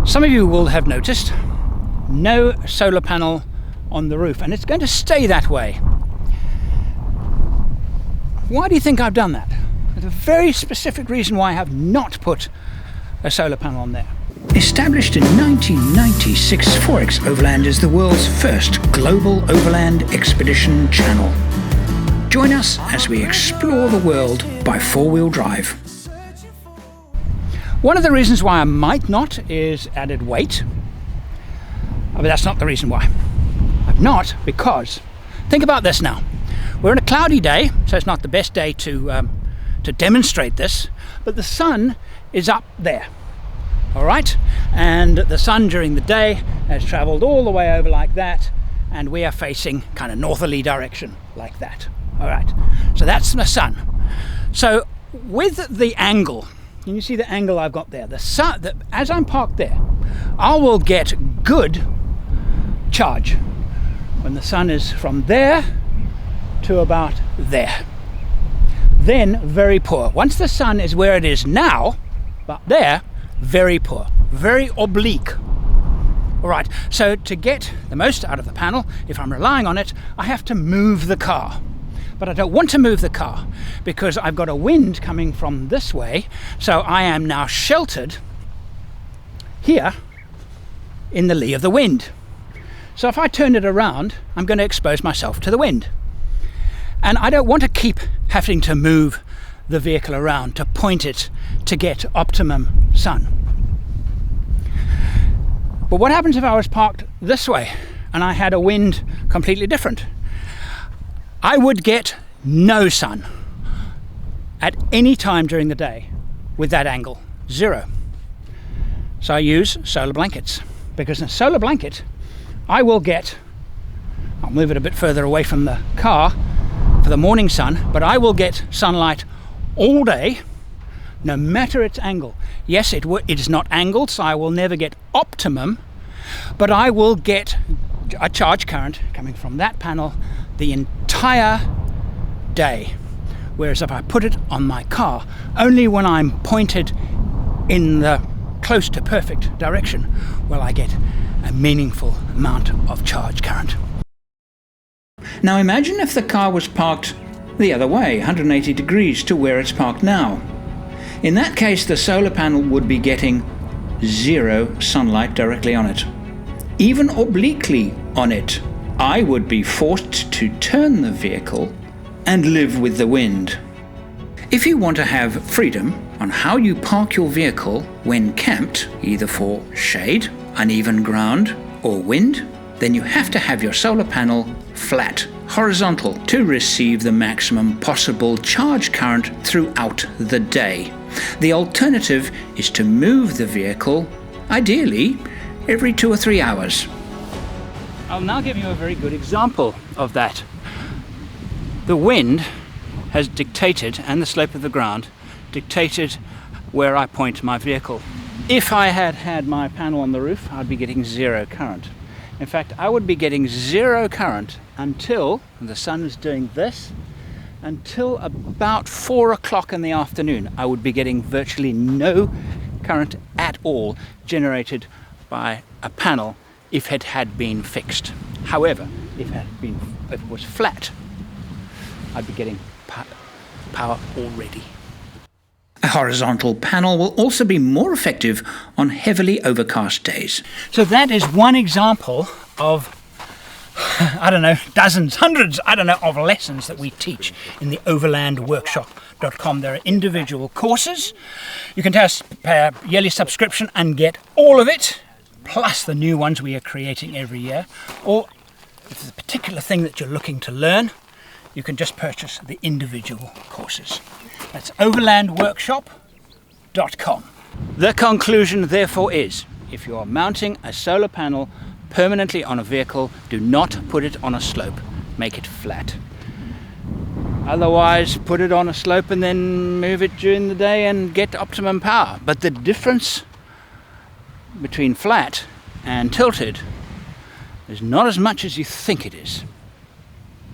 Some of you will have noticed no solar panel on the roof, and it's going to stay that way. Why do you think I've done that? There's a very specific reason why I have not put a solar panel on there. Established in 1996, 4xOverland is the world's first global overland expedition channel. Join us as we explore the world by four-wheel drive. One of the reasons why I might not is added weight. But that's not the reason why. I'm not, because think about this now. We're on a cloudy day, so it's not the best day to demonstrate this, but the sun is up there. All right, and the sun during the day has traveled all the way over like that, and we are facing kind of northerly direction like that. All right, so that's the sun. So with the angle, can you see the angle I've got there? The sun, as I'm parked there, I will get good charge when the sun is from there to about there. Then very poor. Once the sun is where it is now, about there, very poor, very oblique. All right, so to get the most out of the panel, if I'm relying on it, I have to move the car. But I don't want to move the car because I've got a wind coming from this way, so I am now sheltered here in the lee of the wind. So if I turn it around, I'm going to expose myself to the wind. And I don't want to keep having to move the vehicle around to point it to get optimum sun. But what happens if I was parked this way and I had a wind completely different? I would get no sun at any time during the day with that angle, zero. So I use solar blankets, because in a solar blanket I will get, I'll move it a bit further away from the car for the morning sun, but I will get sunlight all day, no matter its angle. Yes, it is not angled, so I will never get optimum, but I will get a charge current coming from that panel the entire day. Whereas if I put it on my car, only when I'm pointed in the close to perfect direction will I get a meaningful amount of charge current. Now imagine if the car was parked the other way, 180 degrees to where it's parked now. In that case, the solar panel would be getting zero sunlight directly on it. Even obliquely on it, I would be forced to turn the vehicle and live with the wind. If you want to have freedom on how you park your vehicle when camped, either for shade, uneven ground, or wind, then you have to have your solar panel flat, horizontal, to receive the maximum possible charge current throughout the day. The alternative is to move the vehicle, ideally, every 2 or 3 hours. I'll now give you a very good example of that. The wind has dictated, and the slope of the ground, dictated where I point my vehicle. If I had had my panel on the roof, I'd be getting zero current. In fact, I would be getting zero current until the sun is doing this, until about 4 o'clock in the afternoon. I would be getting virtually no current at all generated by a panel if it had been fixed. However, if it was flat, I'd be getting power already. A horizontal panel will also be more effective on heavily overcast days. So that is one example of, I don't know, dozens, hundreds, of lessons that we teach in the overlandworkshop.com. There are individual courses. You can pay a yearly subscription and get all of it, plus the new ones we are creating every year. Or if there's a particular thing that you're looking to learn, you can just purchase the individual courses. That's overlandworkshop.com. The conclusion, therefore, is if you are mounting a solar panel permanently on a vehicle, do not put it on a slope. Make it flat. Otherwise, put it on a slope and then move it during the day and get optimum power. But the difference between flat and tilted is not as much as you think it is.